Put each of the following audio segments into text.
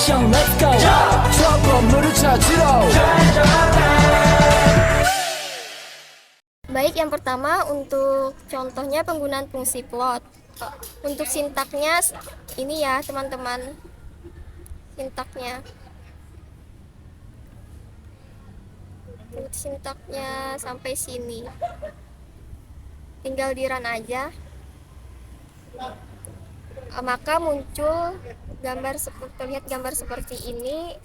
액션 let's go 저 건물을 찾으러 Baik, yang pertama untuk contohnya penggunaan fungsi plot. Untuk sintaknya ini ya teman-teman, sintaknya. Untuk sintaknya sampai sini. Tinggal di run aja. Maka muncul gambar terlihat gambar seperti ini.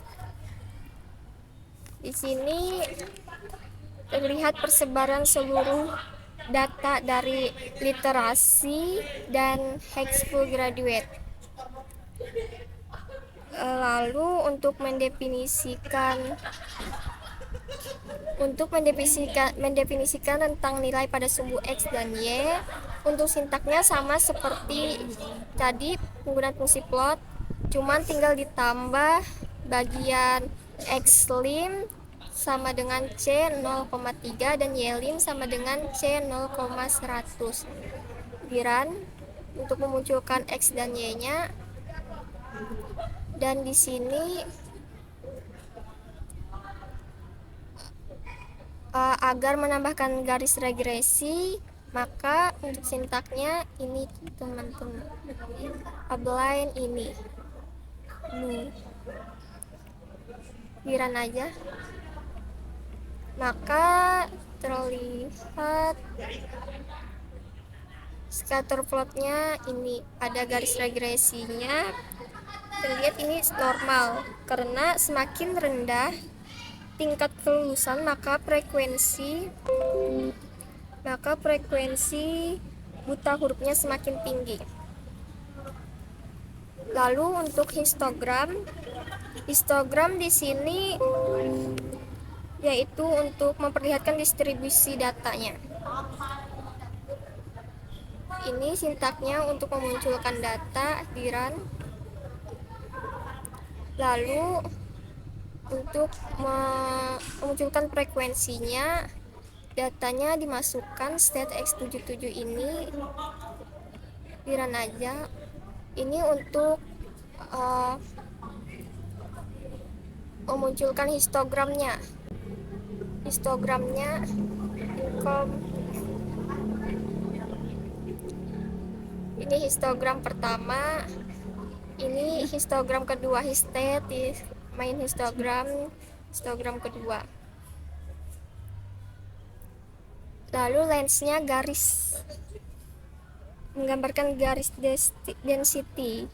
Di sini terlihat persebaran seluruh data dari literasi dan high school graduate. Lalu untuk mendefinisikan tentang nilai pada sumbu X dan Y, untuk sintaknya sama seperti tadi penggunaan fungsi plot, cuman tinggal ditambah bagian X lim sama dengan C 0,3 dan Y lim sama dengan C 0,100. Di run untuk memunculkan X dan Y nya, dan di sini agar menambahkan garis regresi, maka untuk sintaknya ini teman-teman, ablain ini run aja, maka terlihat scatter plotnya ini ada garis regresinya. Terlihat ini normal, karena semakin rendah tingkat kelulusan maka frekuensi buta hurufnya semakin tinggi. Lalu untuk histogram di sini yaitu untuk memperlihatkan distribusi datanya. Ini sintaknya untuk memunculkan data di run. Lalu untuk memunculkan frekuensinya, datanya dimasukkan state X77 ini, di run aja. Ini untuk memunculkan histogramnya. Ini histogram pertama, ini histogram kedua, histate main histogram kedua. Lalu lensnya garis, menggambarkan garis density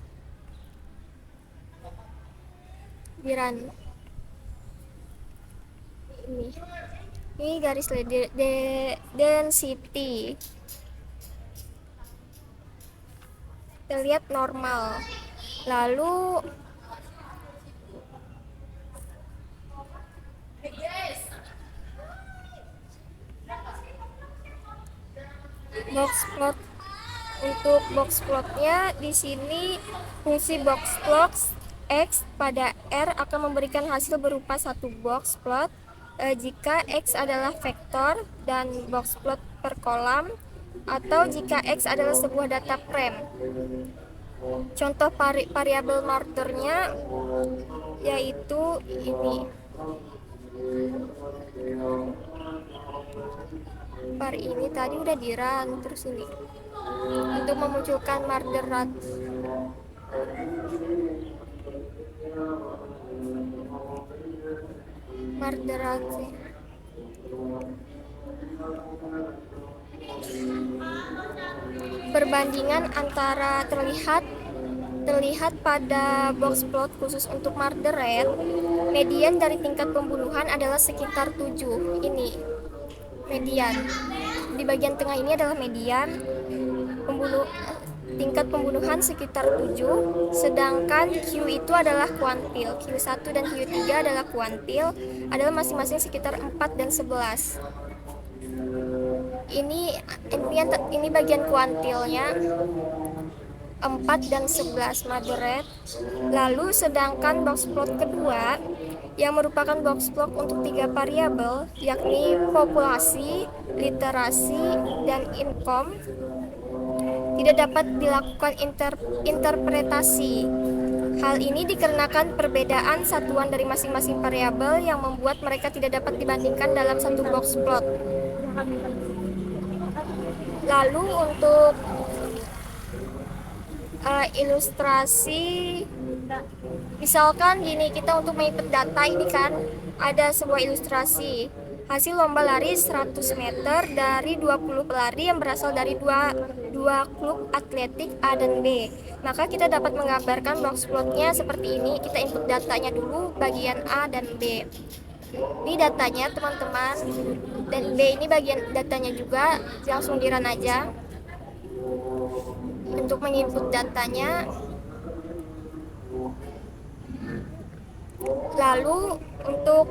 di run. Ini garis density terlihat normal. Lalu box plot, untuk box plotnya di sini fungsi box plot X pada R akan memberikan hasil berupa satu box plot jika X adalah vektor dan box plot per kolam, atau jika X adalah sebuah data frame. Contoh variabel markernya yaitu ini. Ini tadi udah di run, terus ini untuk memunculkan marker perbandingan antara terlihat pada box plot khusus untuk marker rate, median dari tingkat pembunuhan adalah sekitar 7. Ini median. Di bagian tengah ini adalah median tingkat pembunuhan sekitar 7, sedangkan Q itu adalah kuantil. Q1 dan Q3 adalah kuantil, adalah masing-masing sekitar 4 dan 11. Ini bagian kuantilnya 4 dan 11 mother rate. Lalu sedangkan box plot kedua yang merupakan box plot untuk 3 variabel, yakni populasi, literasi, dan income, tidak dapat dilakukan interpretasi Hal ini dikarenakan perbedaan satuan dari masing-masing variabel yang membuat mereka tidak dapat dibandingkan dalam satu box plot. Lalu untuk ilustrasi, misalkan gini, kita untuk mengikut data ini kan ada sebuah ilustrasi hasil lomba lari 100 meter dari 20 pelari yang berasal dari dua klub atletik A dan B. Maka kita dapat menggambarkan box plotnya seperti ini. Kita input datanya dulu bagian A dan B. Ini datanya teman-teman, dan B ini bagian datanya juga. Langsung di run aja untuk menginput datanya. Lalu untuk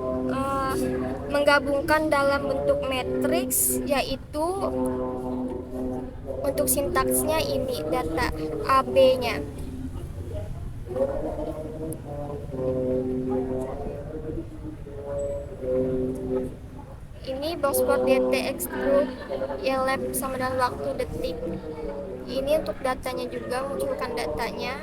menggabungkan dalam bentuk matriks, yaitu untuk sintaksnya ini data AB-nya. Ini boxplot DTX group elep sama dengan waktu detik. Ini untuk datanya juga, munculkan datanya.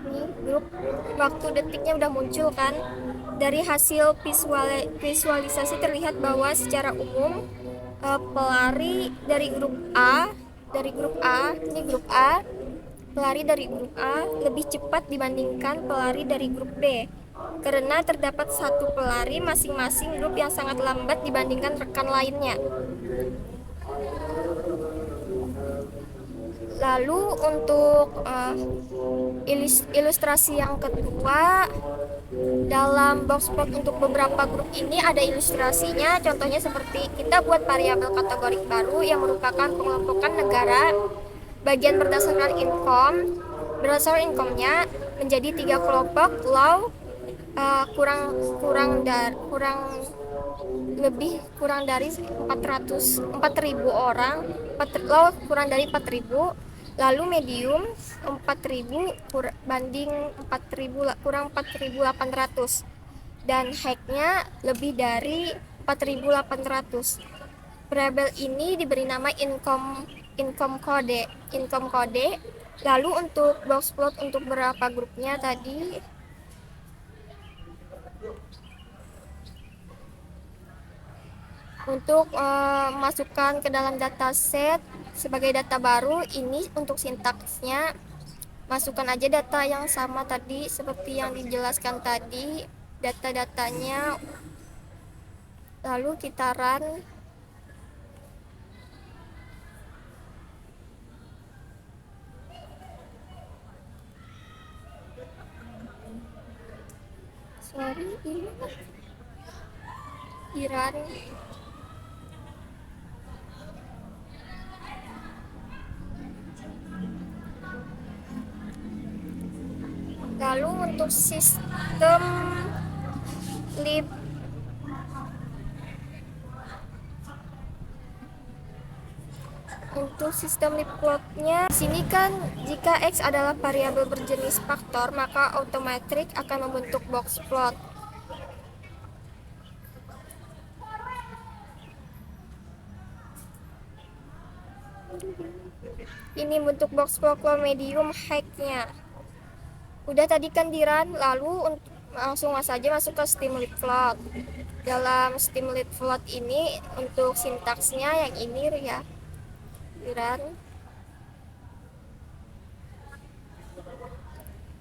Ini grup waktu detiknya udah muncul kan. Dari hasil visualisasi terlihat bahwa secara umum pelari dari grup A, ini grup A, pelari dari grup A lebih cepat dibandingkan pelari dari grup B, karena terdapat satu pelari masing-masing grup yang sangat lambat dibandingkan rekan lainnya. Lalu untuk ilustrasi yang kedua, dalam boxplot untuk beberapa grup ini ada ilustrasinya. Contohnya seperti kita buat variabel kategori baru yang merupakan pengelompokan negara bagian berdasarkan income. Berdasarkan income-nya menjadi 3 kelompok, low, kurang dari 4.000 orang, low kurang dari 4.000, lalu medium 4.000 banding 4.000 kurang 4.800, dan high-nya lebih dari 4.800. Variabel ini diberi nama income code. Lalu untuk boxplot untuk beberapa grupnya tadi, untuk masukkan ke dalam dataset sebagai data baru, ini untuk sintaksnya masukkan aja data yang sama tadi seperti yang dijelaskan tadi, data-datanya, lalu kita run. Ini di run. Lalu untuk sistem lib plotnya, di sini kan jika X adalah variabel berjenis faktor, maka otomatis akan membentuk box plot. Ini bentuk box plot medium height-nya. Udah tadi kan di run, lalu langsung saja masuk ke StimLibplot. Dalam StimLibplot ini untuk sintaksnya yang ini ya, di run.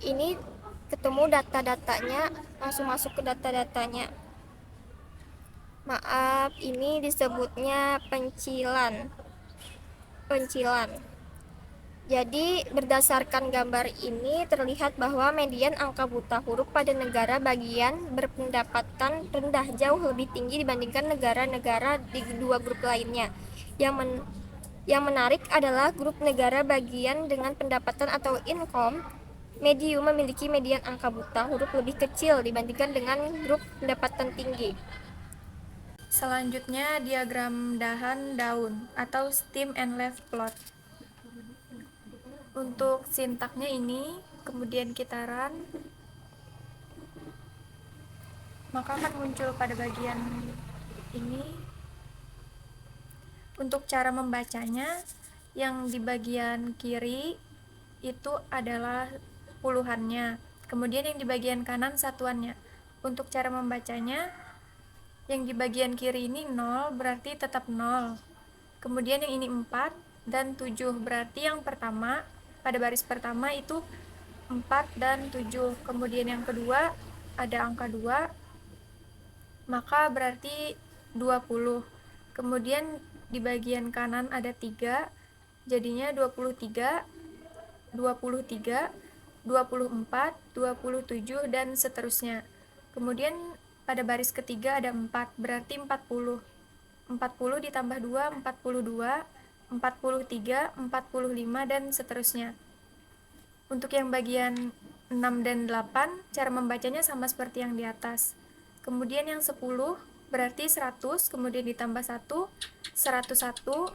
Ini ketemu data-datanya, langsung masuk ke data-datanya. Maaf, ini disebutnya pencilan. Jadi berdasarkan gambar ini terlihat bahwa median angka buta huruf pada negara bagian berpendapatan rendah jauh lebih tinggi dibandingkan negara-negara di dua grup lainnya. Yang menarik adalah grup negara bagian dengan pendapatan atau income medium memiliki median angka buta huruf lebih kecil dibandingkan dengan grup pendapatan tinggi. Selanjutnya diagram dahan daun atau stem and leaf plot. Untuk sintaknya ini, kemudian kita run. maka akan muncul pada bagian ini. Untuk cara membacanya, yang di bagian kiri itu adalah puluhannya, kemudian yang di bagian kanan satuannya. Untuk cara membacanya, yang di bagian kiri ini 0 berarti tetap 0, kemudian yang ini 4 dan 7, berarti yang pertama pada baris pertama itu 4 dan 7, kemudian yang kedua ada angka 2, maka berarti 20, kemudian di bagian kanan ada 3, jadinya 23, 23, 24, 27, dan seterusnya. Kemudian pada baris ketiga ada 4, berarti 40. 40 ditambah 2, 42, 43, 45, dan seterusnya. Untuk yang bagian 6 dan 8, cara membacanya sama seperti yang di atas. Kemudian yang 10 berarti 100, kemudian ditambah 1, 101,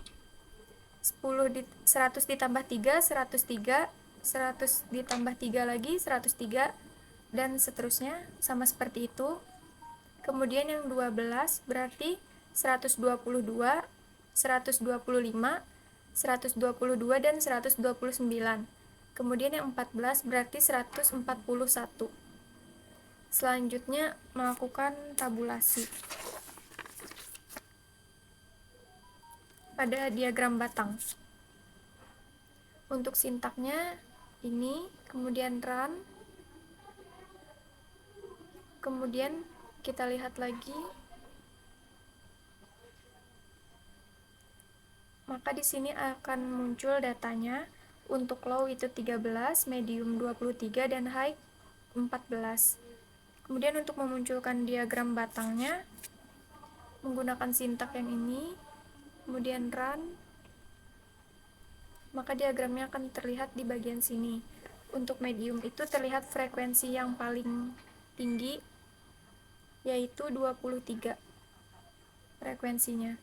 100 ditambah 3, 103, 100 ditambah 3 lagi, 103, dan seterusnya, sama seperti itu. Kemudian yang 12 berarti 122, 125, 122, dan 129. Kemudian yang 14 berarti 141. Selanjutnya melakukan tabulasi pada diagram batang. Untuk sintaknya ini, kemudian run, kemudian kita lihat lagi, maka di sini akan muncul datanya. Untuk low itu 13, medium 23, dan high 14. Kemudian untuk memunculkan diagram batangnya menggunakan sintak yang ini, kemudian run, maka diagramnya akan terlihat di bagian sini. Untuk medium itu terlihat frekuensi yang paling tinggi, yaitu 23 frekuensinya.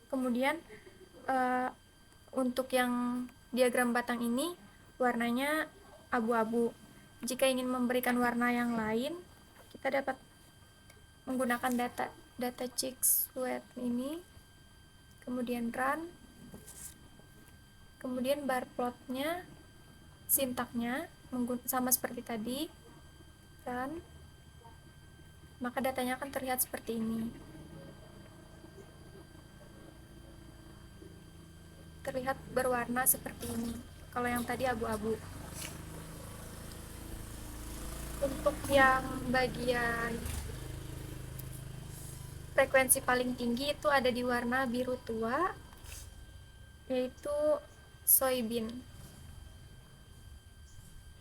Kemudian untuk yang diagram batang ini warnanya abu-abu. Jika ingin memberikan warna yang lain, kita dapat menggunakan data check sweat ini, kemudian run, kemudian bar plotnya, sintaknya sama seperti tadi, run, maka datanya akan terlihat seperti ini. Terlihat berwarna seperti ini, kalau yang tadi abu-abu. Untuk yang bagian frekuensi paling tinggi itu ada di warna biru tua, yaitu soybean,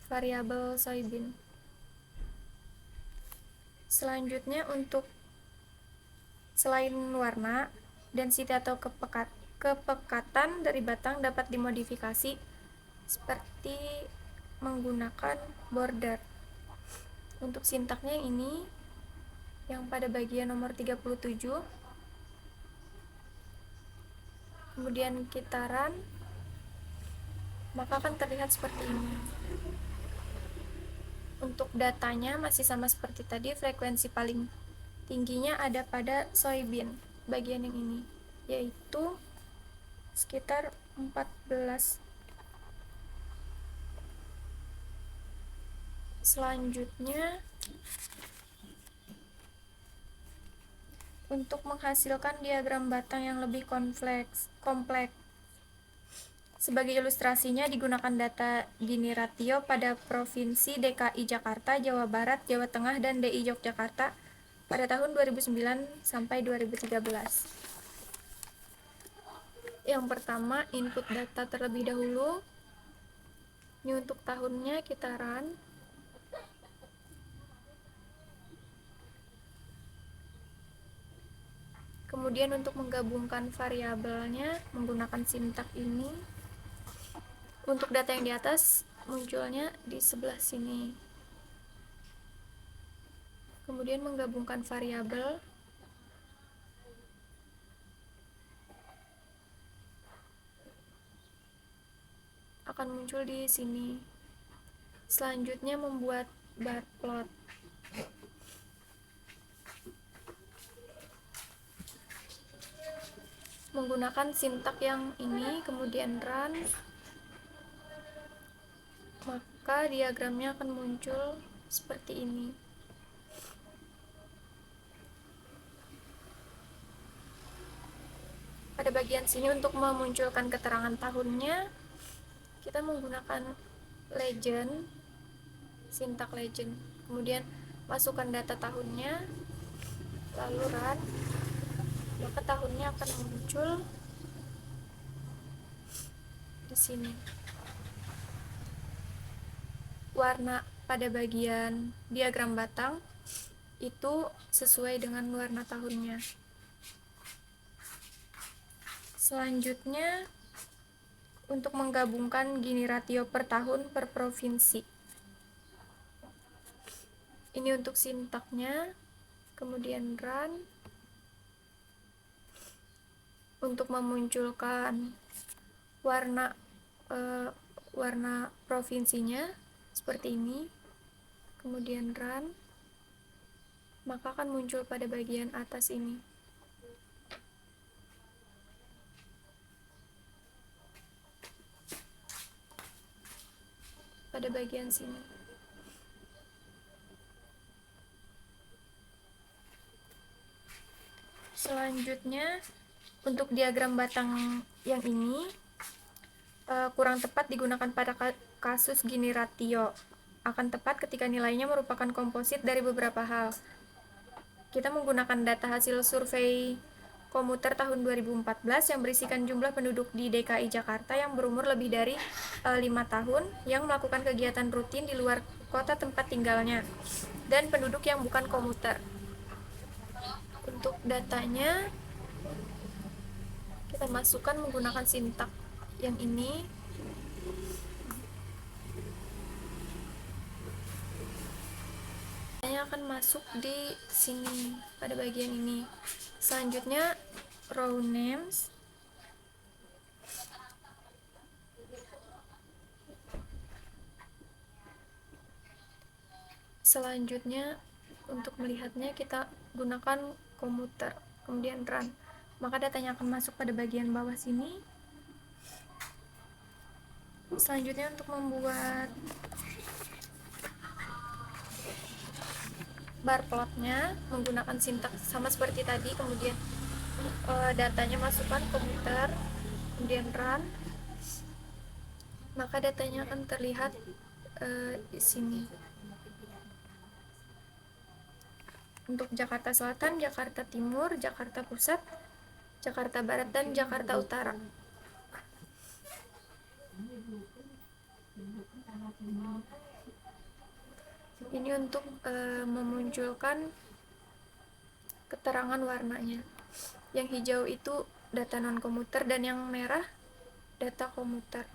variabel soybean. Selanjutnya untuk selain warna, density atau kepekatan dari batang dapat dimodifikasi seperti menggunakan border. Untuk sintaknya ini yang pada bagian nomor 37, kemudian kita run, maka akan terlihat seperti ini. Untuk datanya masih sama seperti tadi, frekuensi paling tingginya ada pada soybean bagian yang ini, yaitu sekitar 14. Selanjutnya untuk menghasilkan diagram batang yang lebih kompleks. Sebagai ilustrasinya digunakan data Gini ratio pada Provinsi DKI Jakarta, Jawa Barat, Jawa Tengah, dan DI Yogyakarta pada tahun 2009 sampai 2013. Yang pertama, input data terlebih dahulu. Ini untuk tahunnya, kita run. Kemudian untuk menggabungkan variabelnya menggunakan sintak ini. Untuk data yang di atas munculnya di sebelah sini. Kemudian menggabungkan variabel. Akan muncul di sini. Selanjutnya membuat bar plot. Menggunakan sintak yang ini, kemudian run, maka diagramnya akan muncul seperti ini. Pada bagian sini untuk memunculkan keterangan tahunnya, kita menggunakan legend, sintak legend, kemudian masukkan data tahunnya, lalu run, maka tahunnya akan muncul di sini. Warna pada bagian diagram batang itu sesuai dengan warna tahunnya. Selanjutnya, untuk menggabungkan Gini ratio per tahun per provinsi. Ini untuk sintaknya, kemudian run. Untuk memunculkan warna provinsinya seperti ini, kemudian run, maka akan muncul pada bagian atas ini. Pada bagian sini. Selanjutnya, untuk diagram batang yang ini kurang tepat digunakan pada kasus Gini ratio. Akan tepat ketika nilainya merupakan komposit dari beberapa hal. Kita menggunakan data hasil survei komuter tahun 2014 yang berisikan jumlah penduduk di DKI Jakarta yang berumur lebih dari 5 tahun yang melakukan kegiatan rutin di luar kota tempat tinggalnya, dan penduduk yang bukan komuter. Untuk datanya kita masukkan menggunakan sintak yang ini. Datanya akan masuk di sini pada bagian ini. Selanjutnya row names. Selanjutnya untuk melihatnya kita gunakan komuter, kemudian run, maka datanya akan masuk pada bagian bawah sini. Selanjutnya untuk membuat bar plotnya menggunakan sintak sama seperti tadi, kemudian datanya masukkan komuter, kemudian run, maka datanya akan terlihat di sini. Untuk Jakarta Selatan, Jakarta Timur, Jakarta Pusat, Jakarta Barat, dan Jakarta Utara. Ini untuk memunculkan keterangan warnanya. Yang hijau itu data non-komuter dan yang merah data komuter.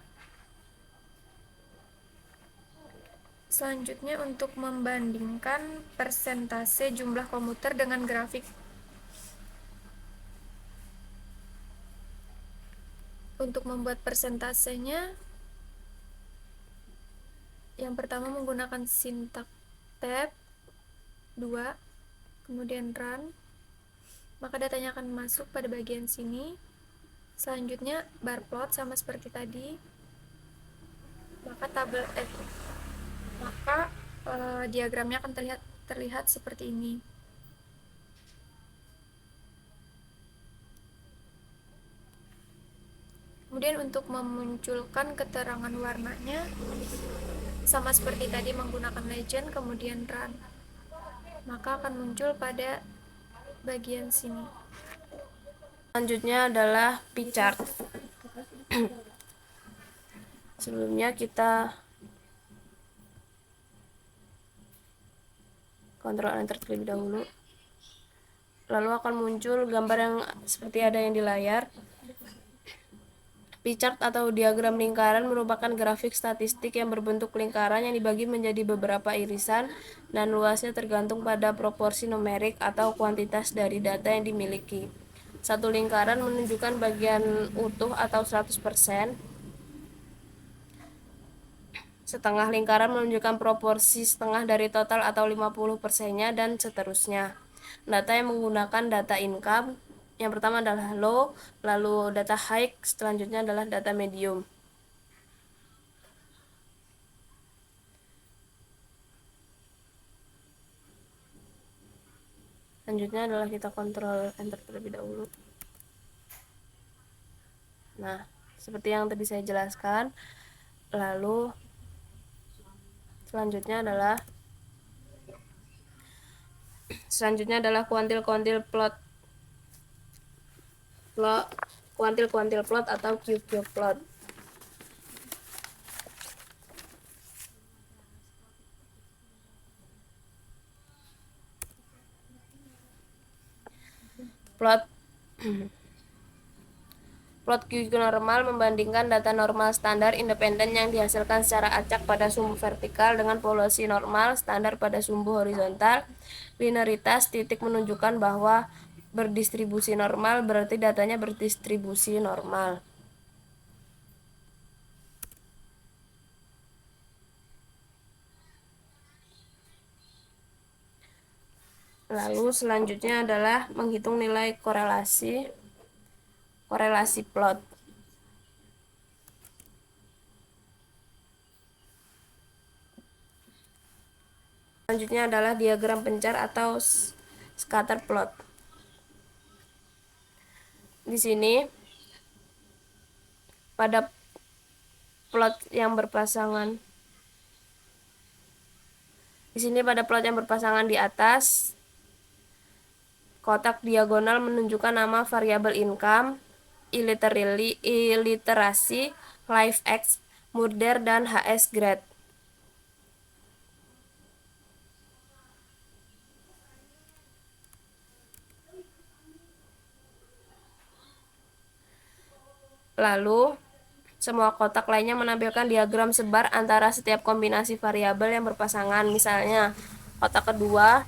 Selanjutnya untuk membandingkan persentase jumlah komuter dengan grafik. Untuk membuat persentasenya, yang pertama menggunakan sintak tab 2, kemudian run, maka datanya akan masuk pada bagian sini. Selanjutnya bar plot sama seperti tadi, maka tabel diagramnya akan terlihat seperti ini. Kemudian untuk memunculkan keterangan warnanya sama seperti tadi menggunakan legend, kemudian run, maka akan muncul pada bagian sini. Selanjutnya adalah pie chart. Sebelumnya kita Ctrl Enter terlebih dahulu, lalu akan muncul gambar yang seperti ada yang di layar. Pie chart atau diagram lingkaran merupakan grafik statistik yang berbentuk lingkaran yang dibagi menjadi beberapa irisan dan luasnya tergantung pada proporsi numerik atau kuantitas dari data yang dimiliki. Satu lingkaran menunjukkan bagian utuh atau 100%. Setengah lingkaran menunjukkan proporsi setengah dari total atau 50%-nya, dan seterusnya. Data yang menggunakan data income, yang pertama adalah low, lalu data high, selanjutnya adalah data medium. Selanjutnya adalah kita kontrol enter terlebih dahulu. Nah, seperti yang tadi saya jelaskan. Lalu selanjutnya adalah kuantil-kuantil plot atau QQ plot. Plot QQ normal membandingkan data normal standar independen yang dihasilkan secara acak pada sumbu vertikal dengan polusi normal standar pada sumbu horizontal. Linearitas titik menunjukkan bahwa berdistribusi normal berarti datanya berdistribusi normal. Lalu selanjutnya adalah menghitung nilai korelasi plot. Selanjutnya adalah diagram pencar atau scatter plot. Di sini pada plot yang berpasangan di atas, kotak diagonal menunjukkan nama variabel income, iliterasi, life X, murder, dan HS grade. Lalu semua kotak lainnya menampilkan diagram sebar antara setiap kombinasi variabel yang berpasangan. Misalnya kotak kedua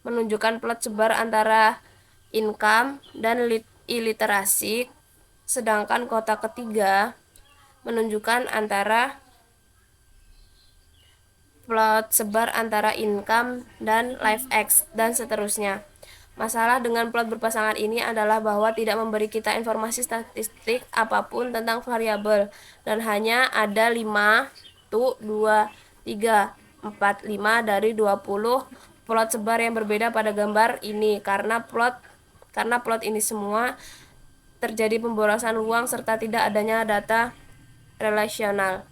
menunjukkan plot sebar antara income dan iliterasi, sedangkan kotak ketiga menunjukkan plot sebar antara income dan life X, dan seterusnya. Masalah dengan plot berpasangan ini adalah bahwa tidak memberi kita informasi statistik apapun tentang variabel, dan hanya ada 5 dari 20 plot sebar yang berbeda pada gambar ini. Karena plot ini semua terjadi pemborosan ruang serta tidak adanya data relasional.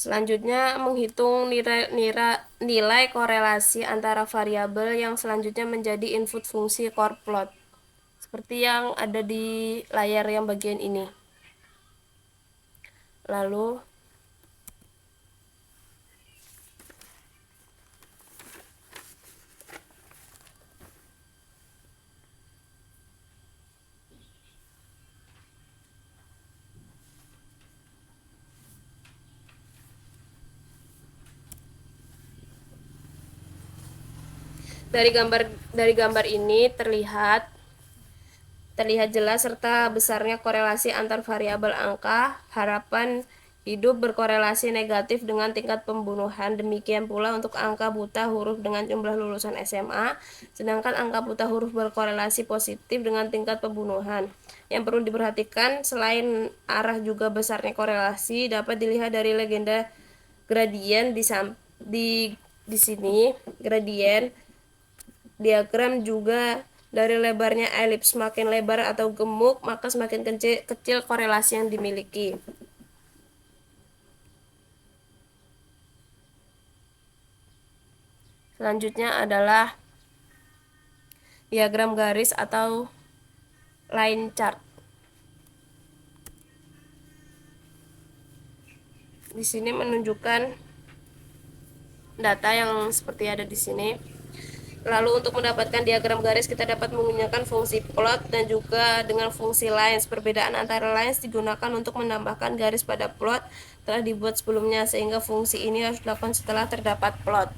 Selanjutnya menghitung nilai korelasi antara variabel yang selanjutnya menjadi input fungsi core plot, seperti yang ada di layar yang bagian ini. Lalu dari gambar ini terlihat jelas serta besarnya korelasi antar variabel angka. Harapan hidup berkorelasi negatif dengan tingkat pembunuhan. Demikian pula untuk angka buta huruf dengan jumlah lulusan SMA, sedangkan angka buta huruf berkorelasi positif dengan tingkat pembunuhan. Yang perlu diperhatikan selain arah juga besarnya korelasi dapat dilihat dari legenda gradien di sini. Gradien diagram juga dari lebarnya elips. Semakin lebar atau gemuk, maka semakin kecil korelasi yang dimiliki. Selanjutnya adalah diagram garis atau line chart. Di sini menunjukkan data yang seperti ada di sini. Lalu untuk mendapatkan diagram garis kita dapat menggunakan fungsi plot dan juga dengan fungsi lines. Perbedaan antara lines digunakan untuk menambahkan garis pada plot telah dibuat sebelumnya, sehingga fungsi ini harus dilakukan setelah terdapat plot.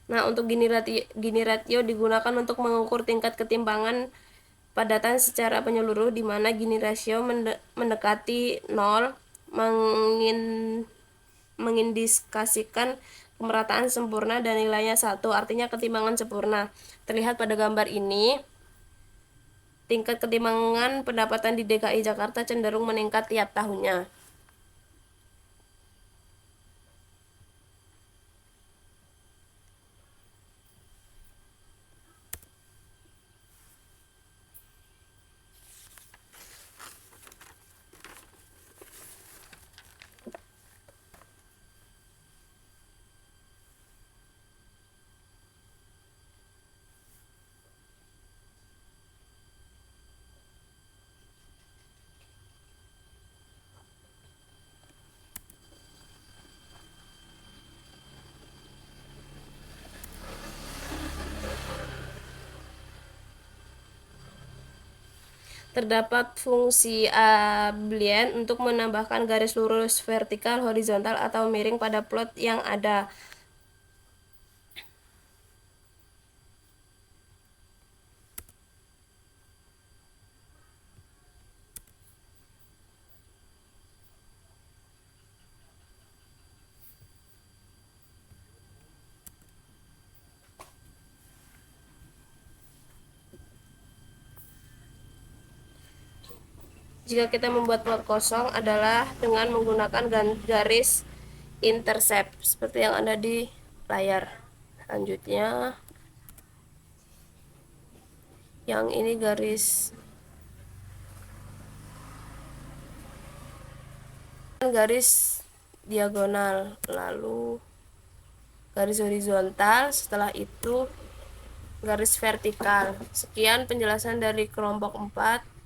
Nah, untuk Gini ratio digunakan untuk mengukur tingkat ketimpangan padatan secara menyeluruh, di mana Gini ratio mendekati 0, mengindikasikan kemerataan sempurna dan nilainya 1, artinya ketimpangan sempurna. Terlihat pada gambar ini, tingkat ketimpangan pendapatan di DKI Jakarta cenderung meningkat tiap tahunnya. Terdapat fungsi abelian untuk menambahkan garis lurus, vertikal, horizontal, atau miring pada plot yang ada. Jika kita membuat plot kosong adalah dengan menggunakan garis intercept seperti yang ada di layar. Selanjutnya, yang ini garis diagonal, lalu garis horizontal, setelah itu garis vertikal. Sekian penjelasan dari kelompok 4.